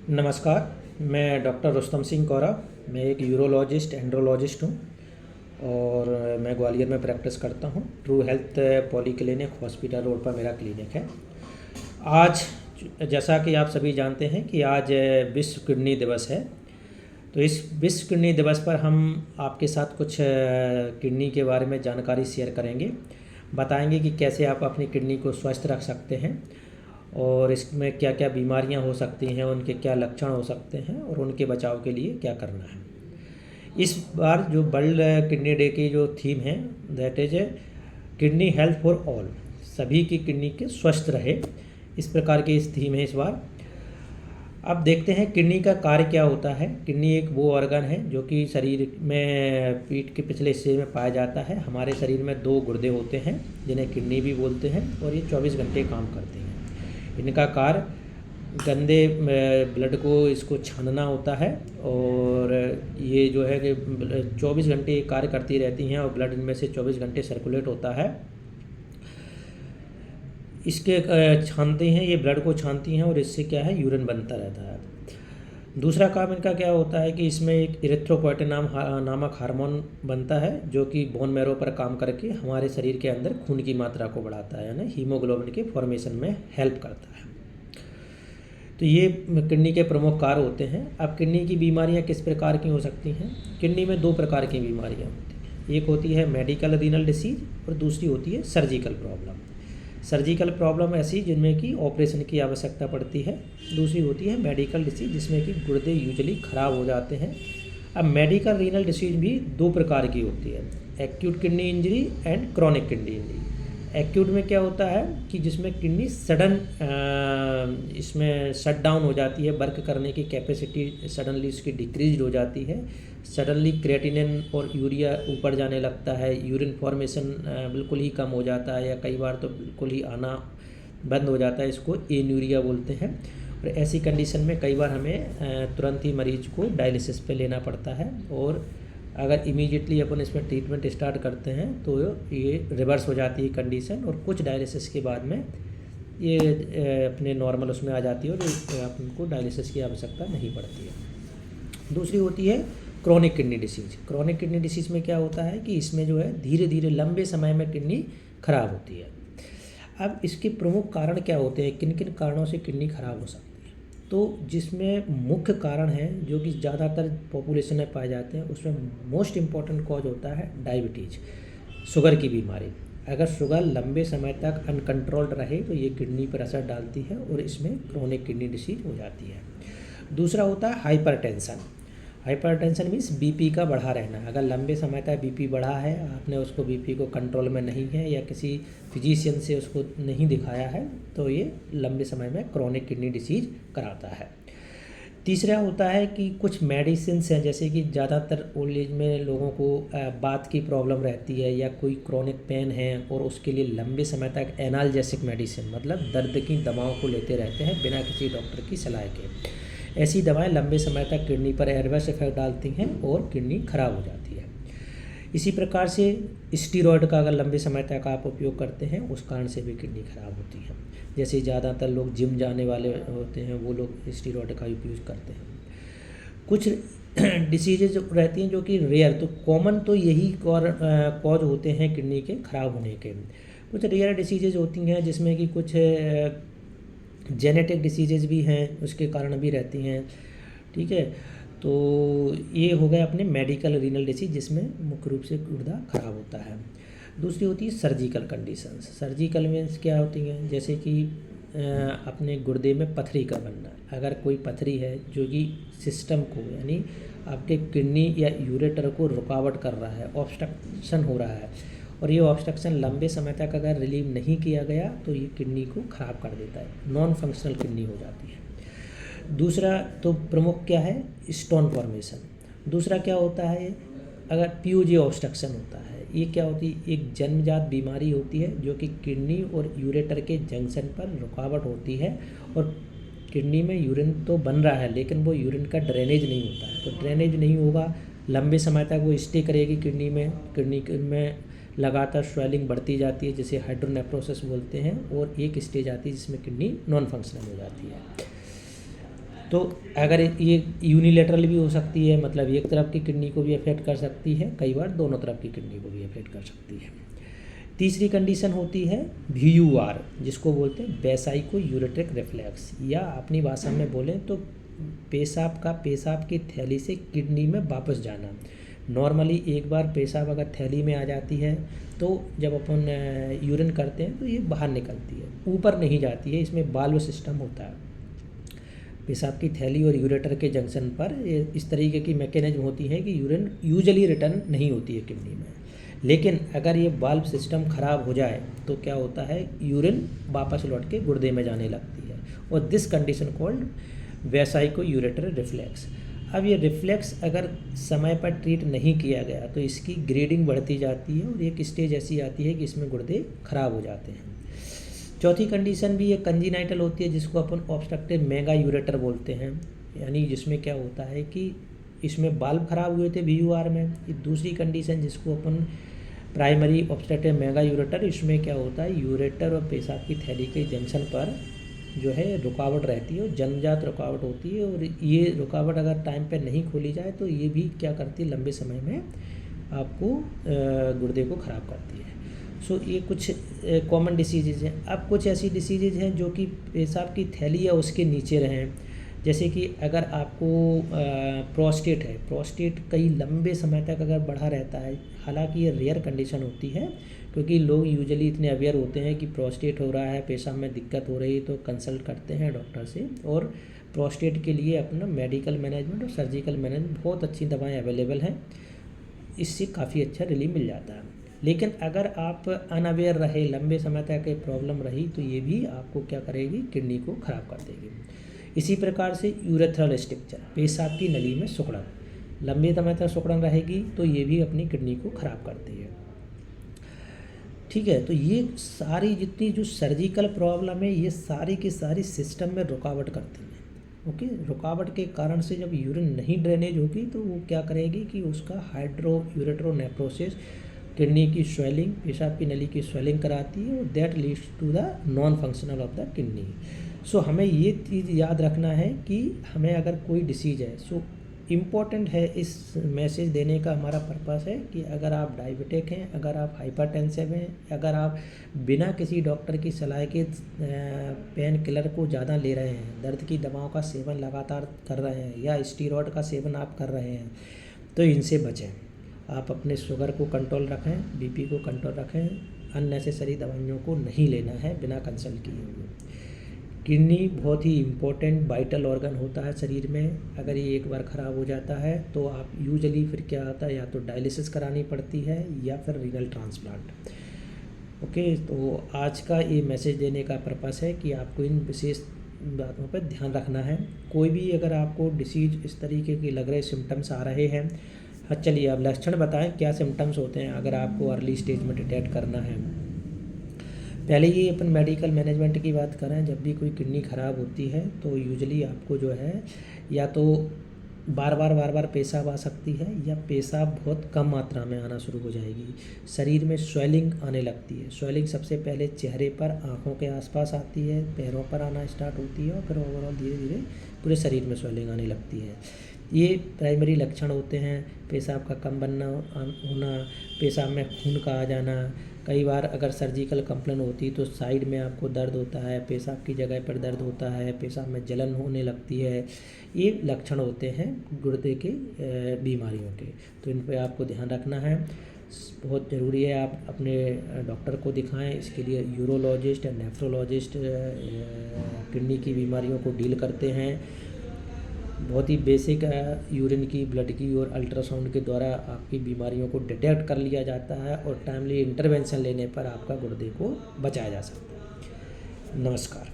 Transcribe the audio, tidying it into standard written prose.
नमस्कार। मैं डॉक्टर रुस्तम सिंह कौरा। मैं एक यूरोलॉजिस्ट एंड्रोलॉजिस्ट हूँ और मैं ग्वालियर में प्रैक्टिस करता हूँ। True health poly clinic hospital road पर मेरा क्लिनिक है। आज जैसा कि आप सभी जानते हैं कि आज विश्व किडनी दिवस है। तो इस विश्व किडनी दिवस पर हम आपके साथ कुछ किडनी के बारे में जानकारी शेयर करेंगे, बताएंगे कि कैसे आप अपनी किडनी को स्वस्थ रख सकते हैं और इसमें क्या क्या बीमारियां हो सकती हैं, उनके क्या लक्षण हो सकते हैं और उनके बचाव के लिए क्या करना है। इस बार जो वर्ल्ड किडनी डे की जो थीम है that is kidney health for all, सभी की किडनी के स्वस्थ रहे, इस प्रकार की इस थीम है इस बार। अब देखते हैं किडनी का कार्य क्या होता है। किडनी एक वो ऑर्गन है जो कि शरीर में पीठ के पिछले हिस्से में पाया जाता है। हमारे शरीर में 2 गुर्दे होते हैं जिन्हें किडनी भी बोलते हैं और ये 24 घंटे काम करते हैं। इनका कार्य गंदे ब्लड को इसको छानना होता है और ये जो है कि 24 घंटे कार्य करती रहती हैं और ब्लड इनमें से 24 घंटे सर्कुलेट होता है। इसके छानते हैं, ये ब्लड को छानती हैं और इससे क्या है, यूरिन बनता रहता है। दूसरा काम इनका क्या होता है कि इसमें एक इरिथ्रोपोएटिन नामक हार्मोन बनता है जो कि बोन मैरो पर काम करके हमारे शरीर के अंदर खून की मात्रा को बढ़ाता है, यानी हीमोग्लोबिन के फॉर्मेशन में हेल्प करता है। तो ये किडनी के प्रमुख कार्य होते हैं। अब किडनी की बीमारियां किस प्रकार की हो सकती हैं? किडनी में 2 प्रकार की बीमारियां होती हैं। एक होती है मेडिकल रीनल डिसीज और दूसरी होती है सर्जिकल प्रॉब्लम। सर्जिकल प्रॉब्लम ऐसी जिनमें कि ऑपरेशन की आवश्यकता पड़ती है। दूसरी होती है मेडिकल डिसीज जिसमें कि गुर्दे यूजुअली ख़राब हो जाते हैं। अब मेडिकल रीनल डिसीज भी 2 प्रकार की होती है, acute kidney injury and chronic kidney injury. Acute में क्या होता है कि जिसमें किडनी सडन इसमें शट डाउन हो जाती है, वर्क करने की कैपेसिटी सडनली उसकी डिक्रीज हो जाती है। सडनली क्रेटिनिन और यूरिया ऊपर जाने लगता है, यूरिन फॉर्मेशन बिल्कुल ही कम हो जाता है या कई बार तो बिल्कुल ही आना बंद हो जाता है, इसको एन्यूरिया बोलते हैं। और ऐसी कंडीशन में कई बार हमें तुरंत ही मरीज को डायलिसिस पे लेना पड़ता है और अगर इमीडिएटली अपन इसमें ट्रीटमेंट स्टार्ट करते हैं तो ये रिवर्स हो जाती है कंडीशन और कुछ डायलिसिस के बाद में ये अपने नॉर्मल उसमें आ जाती है और आपको डायलिसिस की आवश्यकता नहीं पड़ती है। दूसरी होती है chronic kidney disease. Chronic kidney disease में क्या होता है कि इसमें जो है धीरे धीरे लंबे समय में किडनी खराब होती है। अब इसके प्रमुख कारण क्या होते हैं, किन किन कारणों से किडनी खराब हो सकती है? तो जिसमें मुख्य कारण है जो कि ज़्यादातर पॉपुलेशन में पाए जाते हैं, उसमें मोस्ट इम्पॉर्टेंट कॉज होता है डायबिटीज़, शुगर की बीमारी। अगर शुगर लंबे समय तक अनकंट्रोल्ड रहे तो ये किडनी पर असर डालती है और इसमें क्रॉनिक किडनी डिसीज हो जाती है। दूसरा होता है हाइपरटेंशन। हाइपरटेंशन मीन्स बीपी का बढ़ा रहना। अगर लंबे समय तक बीपी बढ़ा है, आपने उसको बीपी को कंट्रोल में नहीं है या किसी फिजिशियन से उसको नहीं दिखाया है, तो ये लंबे समय में क्रॉनिक किडनी डिसीज कराता है। तीसरा होता है कि कुछ मेडिसिन हैं, जैसे कि ज़्यादातर ओल्ड एज में लोगों को बात की प्रॉब्लम रहती है या कोई क्रॉनिक पेन है और उसके लिए लंबे समय तक एनाल्जेसिक मेडिसिन मतलब दर्द की दवाओं को लेते रहते हैं बिना किसी डॉक्टर की सलाह के। ऐसी दवाएं लंबे समय तक किडनी पर एडवर्स इफेक्ट डालती हैं और किडनी खराब हो जाती है। इसी प्रकार से स्टीरॉयड का अगर लंबे समय तक आप उपयोग करते हैं उस कारण से भी किडनी खराब होती है। जैसे ज़्यादातर लोग जिम जाने वाले होते हैं वो लोग स्टीरॉयड का उपयोग करते हैं। कुछ डिसीजेज रहती हैं जो कि रेयर, तो कॉमन तो यही कॉज होते हैं किडनी के खराब होने के। कुछ रेयर डिसीजेज होती हैं जिसमें कि कुछ जेनेटिक डिसीजेज भी हैं, उसके कारण भी रहती हैं। ठीक है, तो ये हो गए अपने मेडिकल रीनल डिसीज जिसमें मुख्य रूप से गुर्दा खराब होता है। दूसरी होती है सर्जिकल कंडीशंस। सर्जिकल मीन्स क्या होती हैं, जैसे कि अपने गुर्दे में पथरी का बनना। अगर कोई पथरी है जो कि सिस्टम को यानी आपके किडनी या यूरेटर को रुकावट कर रहा है, ऑब्स्ट्रक्शन हो रहा है और ये ऑब्स्ट्रक्शन लंबे समय तक अगर रिलीव नहीं किया गया तो ये किडनी को ख़राब कर देता है, नॉन फंक्शनल किडनी हो जाती है। दूसरा तो प्रमुख क्या है, स्टोन फॉर्मेशन। दूसरा क्या होता है, अगर पीओजी ऑब्स्ट्रक्शन होता है, ये क्या होती है, एक जन्मजात बीमारी होती है जो कि किडनी और यूरेटर के जंक्शन पर रुकावट होती है और किडनी में यूरिन तो बन रहा है लेकिन वो यूरिन का ड्रेनेज नहीं होता है। तो ड्रेनेज नहीं होगा, लंबे समय तक वो स्टे करेगी किडनी में लगातार स्वेलिंग बढ़ती जाती है जिसे हाइड्रोनेफ्रोसिस बोलते हैं और एक स्टेज आती है जिसमें किडनी नॉन फंक्शनल हो जाती है। तो अगर ये यूनिलेटरल भी हो सकती है, मतलब एक तरफ की किडनी को भी अफेक्ट कर सकती है, कई बार दोनों तरफ की किडनी को भी अफेक्ट कर सकती है। तीसरी कंडीशन होती है VUR, जिसको बोलते हैं वेसाइको यूरेट्रिक रिफ्लेक्स, या अपनी भाषा में बोलें तो पेशाब की थैली से किडनी में वापस जाना। नॉर्मली एक बार पेशाब अगर थैली में आ जाती है तो जब अपन यूरिन करते हैं तो ये बाहर निकलती है, ऊपर नहीं जाती है। इसमें वाल्व सिस्टम होता है, पेशाब की थैली और यूरेटर के जंक्शन पर इस तरीके की मैकेनिज्म होती है कि यूरिन यूजुअली रिटर्न नहीं होती है किडनी में। लेकिन अगर ये वाल्व सिस्टम ख़राब हो जाए तो क्या होता है, यूरिन वापस लौट के गुर्दे में जाने लगती है, और this condition called vesico ureter reflex. अब ये रिफ्लेक्स अगर समय पर ट्रीट नहीं किया गया तो इसकी ग्रेडिंग बढ़ती जाती है और एक स्टेज ऐसी आती है कि इसमें गुर्दे खराब हो जाते हैं। चौथी कंडीशन भी एक कंजीनाइटल होती है, जिसको अपन ऑब्स्ट्रक्टिव मेगा यूरेटर बोलते हैं, यानी जिसमें क्या होता है कि इसमें वाल्व खराब हुए थे VUR में। ये दूसरी कंडीशन जिसको अपन प्राइमरी ऑब्स्ट्रक्टिव मेगा यूरेटर, इसमें क्या होता है, यूरेटर और पेशाब की थैली के जंक्शन पर जो है रुकावट रहती है, और जन्मजात रुकावट होती है, और ये रुकावट अगर टाइम पे नहीं खोली जाए तो ये भी क्या करती है, लंबे समय में आपको गुर्दे को ख़राब करती है। सो ये कुछ कॉमन डिसीजेज हैं। अब कुछ ऐसी डिसीजेज हैं जो कि पेशाब की थैली या उसके नीचे रहें, जैसे कि अगर आपको प्रोस्टेट है, प्रोस्टेट कई लंबे समय तक अगर बढ़ा रहता है, हालांकि ये रेयर कंडीशन होती है क्योंकि लोग यूजुअली इतने अवेयर होते हैं कि प्रोस्टेट हो रहा है, पेशाब में दिक्कत हो रही है, तो कंसल्ट करते हैं डॉक्टर से, और प्रोस्टेट के लिए अपना मेडिकल मैनेजमेंट और सर्जिकल मैनेजमेंट बहुत अच्छी दवाएं अवेलेबल हैं, इससे काफ़ी अच्छा रिलीफ मिल जाता है। लेकिन अगर आप अनअवेयर रहे, लंबे समय तक ये प्रॉब्लम रही, तो ये भी आपको क्या करेगी, किडनी को ख़राब कर देगी। इसी प्रकार से यूरेथ्रल स्ट्रक्चर, पेशाब की नली में सिकुड़न, लंबे समय तक सिकुड़न रहेगी तो ये भी अपनी किडनी को ख़राब करती है। ठीक है, तो ये सारी जितनी जो सर्जिकल प्रॉब्लम है, ये सारी की सारी सिस्टम में रुकावट करती हैं। ओके, रुकावट के कारण से जब यूरिन नहीं ड्रेनेज होगी तो वो क्या करेगी कि उसका यूरेट्रोनेफ्रोसिस, किडनी की स्वेलिंग, पेशाब की नली की स्वेलिंग कराती है, और that leads to the non functional of the kidney. So हमें ये चीज़ याद रखना है कि हमें अगर कोई डिसीज़ है, सो इम्पॉर्टेंट है, इस मैसेज देने का हमारा पर्पस है कि अगर आप डायबिटिक हैं, अगर आप हाइपरटेंसिव हैं, अगर आप बिना किसी डॉक्टर की सलाह के पेन किलर को ज़्यादा ले रहे हैं, दर्द की दवाओं का सेवन लगातार कर रहे हैं, या स्टीरॉयड का सेवन आप कर रहे हैं, तो इनसे बचें। आप अपने शुगर को कंट्रोल रखें, BP को कंट्रोल रखें, अननेसेसरी दवाइयों को नहीं लेना है बिना कंसल्ट किए हुए। किडनी बहुत ही इम्पोर्टेंट वाइटल ऑर्गन होता है शरीर में, अगर ये एक बार ख़राब हो जाता है तो आप यूजुअली फिर क्या होता है, या तो डायलिसिस करानी पड़ती है या फिर रीनल ट्रांसप्लांट। ओके, तो आज का ये मैसेज देने का पर्पस है कि आपको इन विशेष बातों पर ध्यान रखना है। कोई भी अगर आपको डिसीज इस तरीके की लग रहे सिम्टम्स आ रहे हैं, हाँ चलिए आप लक्षण बताएं क्या सिम्टम्स होते हैं अगर आपको अर्ली स्टेज में डिटेक्ट करना है। पहले ये अपन मेडिकल मैनेजमेंट की बात करें, जब भी कोई किडनी ख़राब होती है तो यूजुअली आपको जो है या तो बार बार पेशाब आ सकती है, या पेशाब बहुत कम मात्रा में आना शुरू हो जाएगी। शरीर में स्वेलिंग आने लगती है। स्वेलिंग सबसे पहले चेहरे पर, आँखों के आसपास आती है, पैरों पर आना स्टार्ट होती है, और फिर ओवरऑल धीरे धीरे पूरे शरीर में स्वेलिंग आने लगती है। ये प्राइमरी लक्षण होते हैं। पेशाब का कम बनना होना, पेशाब में खून का आ जाना, कई बार अगर सर्जिकल कंप्लेन होती तो साइड में आपको दर्द होता है, पेशाब की जगह पर दर्द होता है, पेशाब में जलन होने लगती है, ये लक्षण होते हैं गुर्दे के बीमारियों के। तो इन पर आपको ध्यान रखना है, बहुत ज़रूरी है आप अपने डॉक्टर को दिखाएं। इसके लिए यूरोलॉजिस्ट या नेफ्रोलॉजिस्ट किडनी की बीमारियों को डील करते हैं। बहुत ही बेसिक यूरिन की, ब्लड की और अल्ट्रासाउंड के द्वारा आपकी बीमारियों को डिटेक्ट कर लिया जाता है, और टाइमली इंटरवेंशन लेने पर आपका गुर्दे को बचाया जा सकता है। नमस्कार।